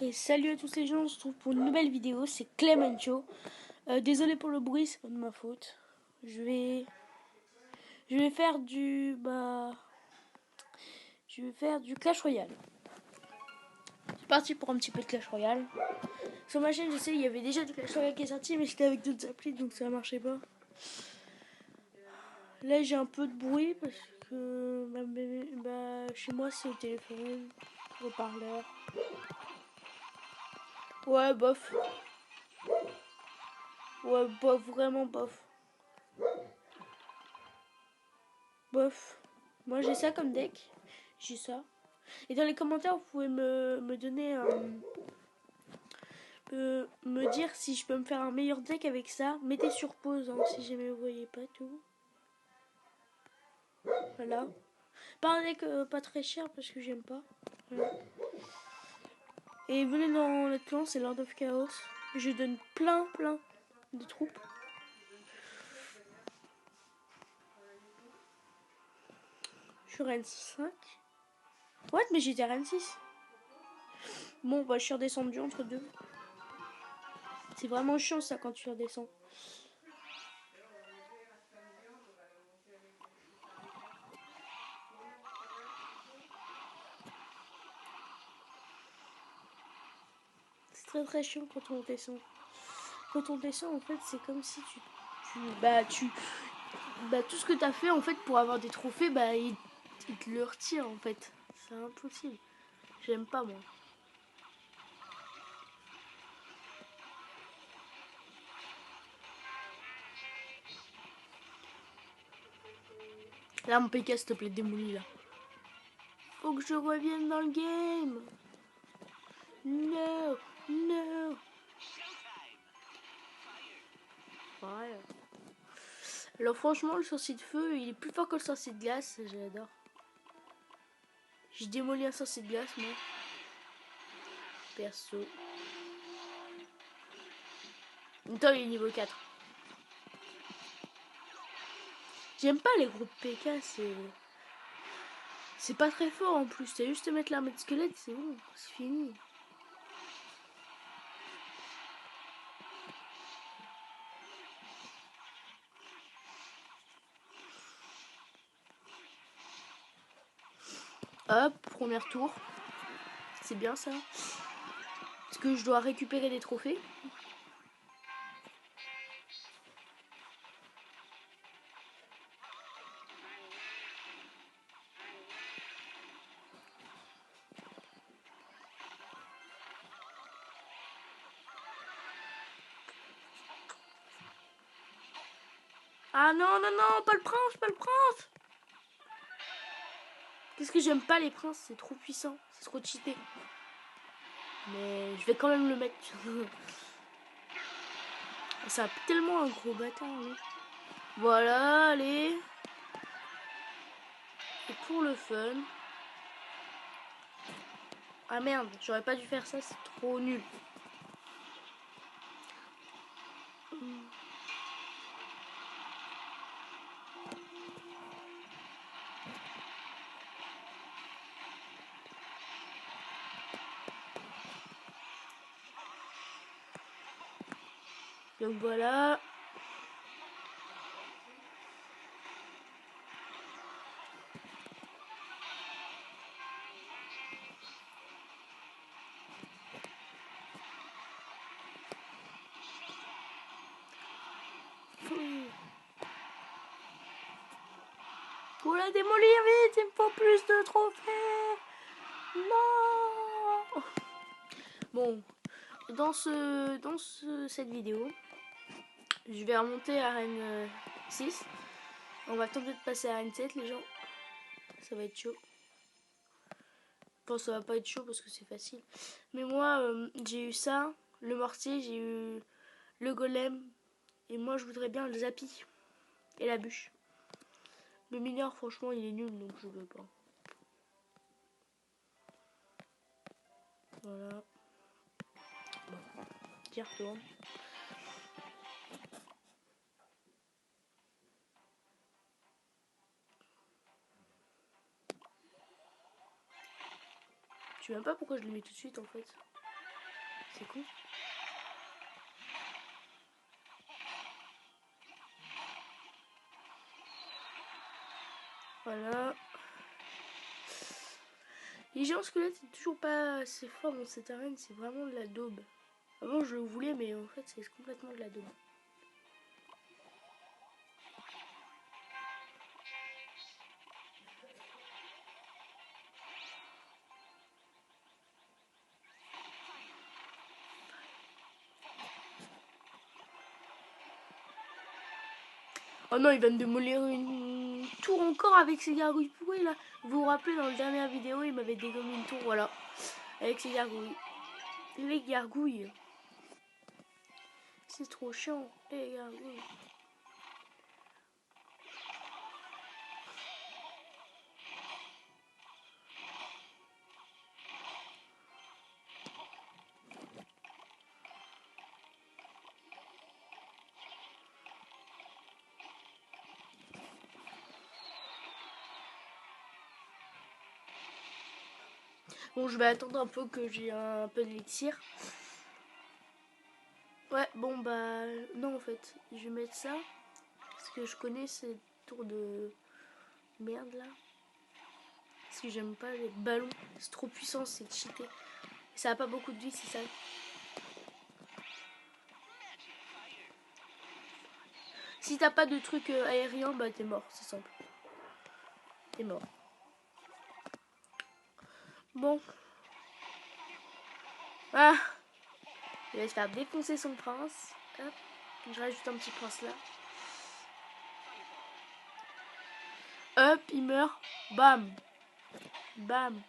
Et salut à tous les gens, on se retrouve pour une nouvelle vidéo, c'est Clemencho. Désolé pour le bruit, c'est pas de ma faute. Je vais faire du Clash Royale. C'est parti pour un petit peu de Clash Royale. Sur ma chaîne, je sais, il y avait déjà du Clash Royale qui est sorti, mais j'étais avec d'autres applis, donc ça marchait pas. Là, j'ai un peu de bruit parce que chez moi, c'est au téléphone, au parleur. Ouais, bof. Ouais, bof, vraiment bof. Bof. Moi, j'ai ça comme deck. J'ai ça. Et dans les commentaires, vous pouvez me donner me dire si je peux me faire un meilleur deck avec ça. Mettez sur pause hein, si jamais vous voyez pas tout. Voilà. Pas un deck pas très cher parce que j'aime pas. Voilà. Et venez dans notre clan, c'est Lord of Chaos. Je donne plein de troupes. Je suis Reine 5. What? Mais j'étais Reine 6. Bon, bah je suis redescendu entre deux. C'est vraiment chiant ça quand tu redescends. C'est très chiant quand on descend. Quand on descend, en fait, c'est comme si tout ce que t'as fait, en fait, pour avoir des trophées, il te le retire, en fait. C'est impossible. J'aime pas, moi. Là, mon PK, s'il te plaît, démolis, là. Faut que je revienne dans le game. No. Ouais. Alors, franchement, le sorcier de feu, il est plus fort que le sorcier de glace. J'adore. J'ai démoli un sorcier de glace, moi. Perso. Attends, il est niveau 4. J'aime pas les groupes PK, c'est pas très fort en plus. T'as juste à mettre l'armée de squelette, c'est bon, c'est fini. Hop, premier tour. C'est bien ça. Est-ce que je dois récupérer des trophées? Ah non, pas le prince. Qu'est-ce que j'aime pas les princes, c'est trop puissant, c'est trop cheaté. Mais je vais quand même le mettre. Ça a tellement un gros bâtard. Oui. Voilà, allez. Et pour le fun. Ah merde, j'aurais pas dû faire ça, c'est trop nul. Donc voilà. Faut la démolir vite, il me faut plus de trophées. Non. Bon, cette vidéo, je vais remonter à Reine 6. On va tenter de passer à Reine 7, les gens. Ça va être chaud. Bon, ça va pas être chaud parce que c'est facile. Mais moi, j'ai eu ça, le mortier, j'ai eu le golem. Et moi, je voudrais bien le zapi et la bûche. Le mineur, franchement, il est nul, donc je veux pas. Voilà. Bon, j'y retourne. Je sais même pas pourquoi je le mets tout de suite, en fait. c'est con. Voilà. Les géants squelettes, c'est toujours pas assez fort dans cette arène, c'est vraiment de la daube. Avant je le voulais, mais en fait c'est complètement de la daube. Oh non, il va me démolir une tour encore avec ses gargouilles pourries là. Vous vous rappelez, dans la dernière vidéo, il m'avait dégommé une tour, voilà. Avec ses gargouilles. Les gargouilles. C'est trop chiant, les gargouilles. Bon, je vais attendre un peu que j'ai un peu d'élixir. Ouais, bon bah... Non, en fait, je vais mettre ça. Parce que je connais ces tours de... Merde, là. Parce que j'aime pas les ballons. C'est trop puissant, c'est cheaté. Ça a pas beaucoup de vie, c'est ça. Si t'as pas de truc aérien, bah t'es mort, c'est simple. T'es mort. Bon. Ah, il va se faire défoncer son prince. Hop. Je rajoute un petit prince là. Hop, il meurt. Bam. Bam.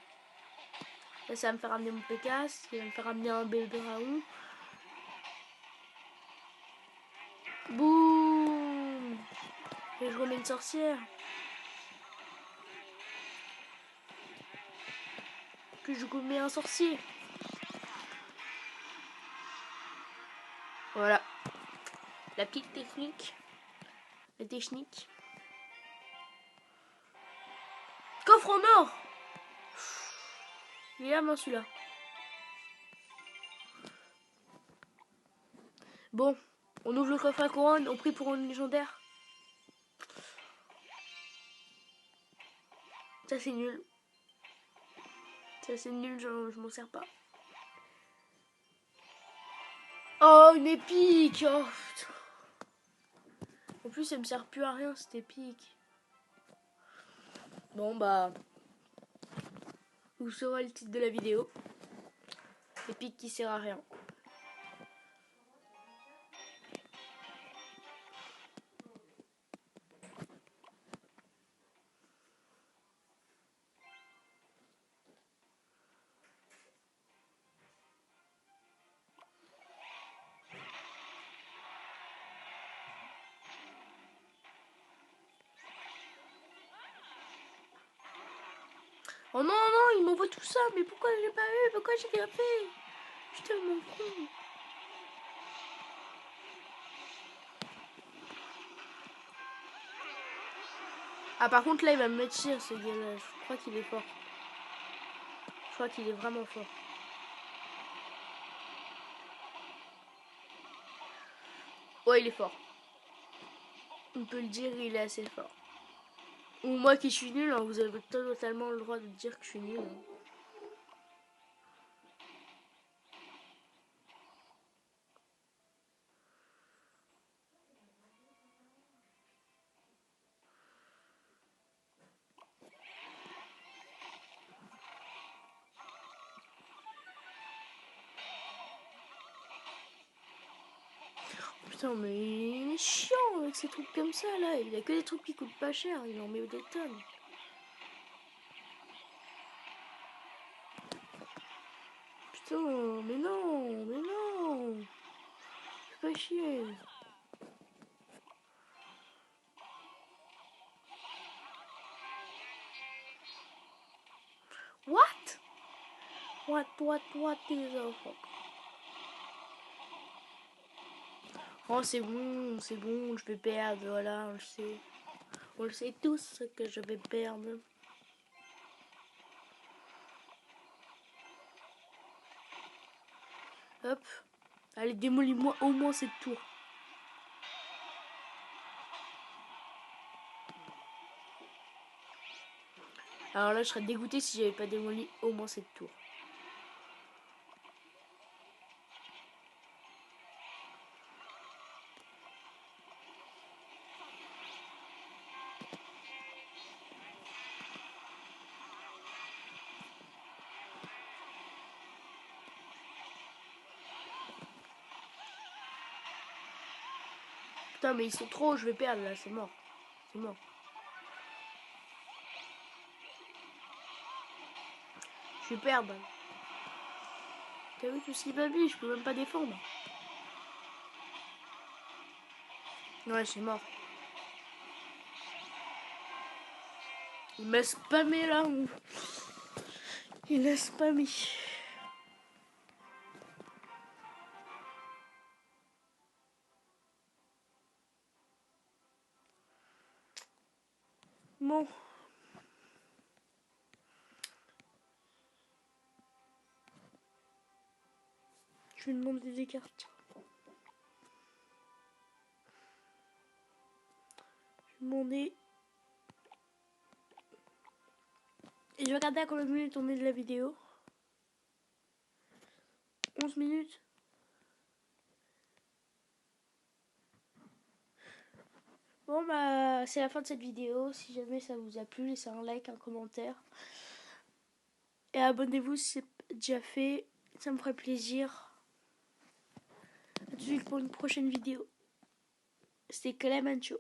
Là, ça va me faire ramener mon Pécasse. Ça va me faire ramener un bébé Raoult. Boum. Et je remets une sorcière. Que je remets un sorcier. Voilà. La petite technique. La technique. Coffre en or. Il est là, main celui-là. Bon. On ouvre le coffre à couronne. On prie pour une légendaire. Ça, c'est nul. Ça, c'est nul. Je m'en sers pas. Oh, une épique. Oh, putain. En plus, elle me sert plus à rien, cette épique. Bon, bah... Vous saurez le titre de la vidéo. Épique qui sert à rien. Oh non, non, il m'envoie tout ça. Mais pourquoi je l'ai pas eu? Pourquoi j'ai rien fait? Je suis tellement con. Ah, par contre, là, il va me mettre cher, ce gars-là. Je crois qu'il est fort. Je crois qu'il est vraiment fort. Ouais, il est fort. On peut le dire, il est assez fort. Ou moi qui suis nul, hein, vous avez totalement le droit de dire que je suis nul. Hein. Putain, mais il est chiant avec ces trucs comme ça, là. Il a que des trucs qui coûtent pas cher. Il en met des tonnes. Putain, mais non, mais non. Fais pas chier. What? What is the fuck? Oh, c'est bon, je vais perdre, voilà, on le sait. On le sait tous que je vais perdre. Hop. Allez, démolis-moi au moins cette tour. Alors là, je serais dégoûté si j'avais pas démoli au moins cette tour. Putain, mais ils sont trop hauts, je vais perdre là, c'est mort. C'est mort. Je vais perdre. T'as vu tout ce qu'il m'a mis, je peux même pas défendre. Ouais, c'est mort. Il m'a spammé là. Il a spammé. Bon. Je vais demander des cartes. Je vais demander. Et je vais regarder à combien de minutes on est de la vidéo. 11 minutes. Bon bah c'est la fin de cette vidéo. Si jamais ça vous a plu, laissez un like, un commentaire. Et abonnez-vous si c'est déjà fait. Ça me ferait plaisir. A tout de suite pour une prochaine vidéo. C'était Clémencho.